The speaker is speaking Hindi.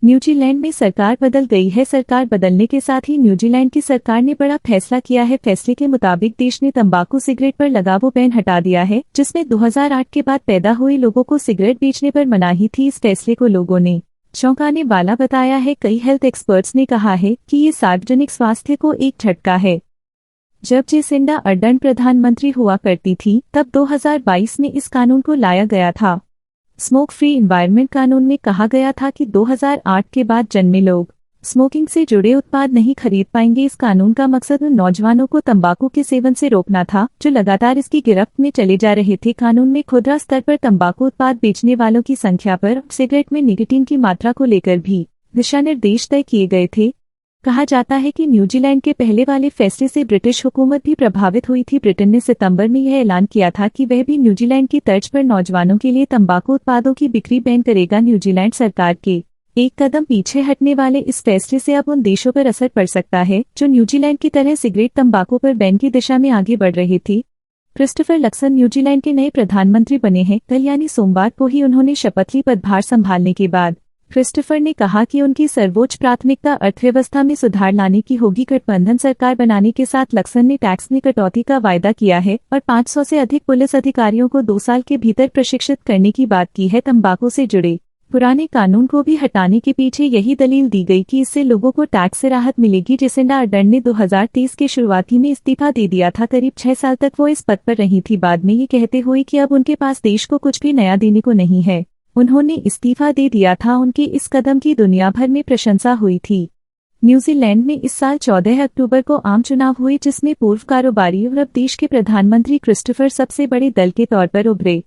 न्यूजीलैंड में सरकार बदल गई है। सरकार बदलने के साथ ही न्यूजीलैंड की सरकार ने बड़ा फैसला किया है। फैसले के मुताबिक देश ने तंबाकू सिगरेट पर लगा वो बैन हटा दिया है जिसमें 2008 के बाद पैदा हुए लोगों को सिगरेट बेचने पर मनाही थी। इस फैसले को लोगों ने चौंकाने वाला बताया है। कई हेल्थ एक्सपर्ट्स ने कहा है कि ये सार्वजनिक स्वास्थ्य को एक झटका है। जब जेसिंडा अर्डर्न प्रधानमंत्री हुआ करती थी तब 2022 में इस कानून को लाया गया था। स्मोक फ्री एनवायरनमेंट कानून में कहा गया था कि 2008 के बाद जन्मे लोग स्मोकिंग से जुड़े उत्पाद नहीं खरीद पाएंगे। इस कानून का मकसद उन नौजवानों को तंबाकू के सेवन से रोकना था जो लगातार इसकी गिरफ्त में चले जा रहे थे। कानून में खुदरा स्तर पर तंबाकू उत्पाद बेचने वालों की संख्या पर सिगरेट में निकोटीन की मात्रा को लेकर भी दिशा निर्देश तय किए गए थे। कहा जाता है कि न्यूजीलैंड के पहले वाले फैसले से ब्रिटिश हुकूमत भी प्रभावित हुई थी। ब्रिटेन ने सितंबर में यह ऐलान किया था कि वह भी न्यूजीलैंड की तर्ज पर नौजवानों के लिए तंबाकू उत्पादों की बिक्री बैन करेगा। न्यूजीलैंड सरकार के एक कदम पीछे हटने वाले इस फैसले से अब उन देशों पर असर पड़ सकता है जो न्यूजीलैंड की तरह सिगरेट तंबाकू पर बैन की दिशा में आगे बढ़ रहे थे। क्रिस्टोफर लक्सन न्यूजीलैंड के नए प्रधानमंत्री बने हैं। कल यानी सोमवार को ही उन्होंने शपथ ली। पदभार संभालने के बाद क्रिस्टोफर ने कहा कि उनकी सर्वोच्च प्राथमिकता अर्थव्यवस्था में सुधार लाने की होगी। गठबंधन सरकार बनाने के साथ लक्सन ने टैक्स में कटौती का वायदा किया है और 500 से अधिक पुलिस अधिकारियों को 2 साल के भीतर प्रशिक्षित करने की बात की है। तंबाकू से जुड़े पुराने कानून को भी हटाने के पीछे यही दलील दी गई कि इससे लोगों को टैक्स से राहत मिलेगी। जेसिंडा अर्डर्न ने 2023 के शुरुआती में इस्तीफा दे दिया था। करीब 6 साल तक वो इस पद पर रही थी, बाद में ये कहते हुए कि अब उनके पास देश को कुछ भी नया देने को नहीं है। उन्होंने इस्तीफा दे दिया था। उनके इस कदम की दुनिया भर में प्रशंसा हुई थी। न्यूजीलैंड में इस साल 14 अक्टूबर को आम चुनाव हुए जिसमें पूर्व कारोबारी और अब देश के प्रधानमंत्री क्रिस्टोफर सबसे बड़े दल के तौर पर उभरे।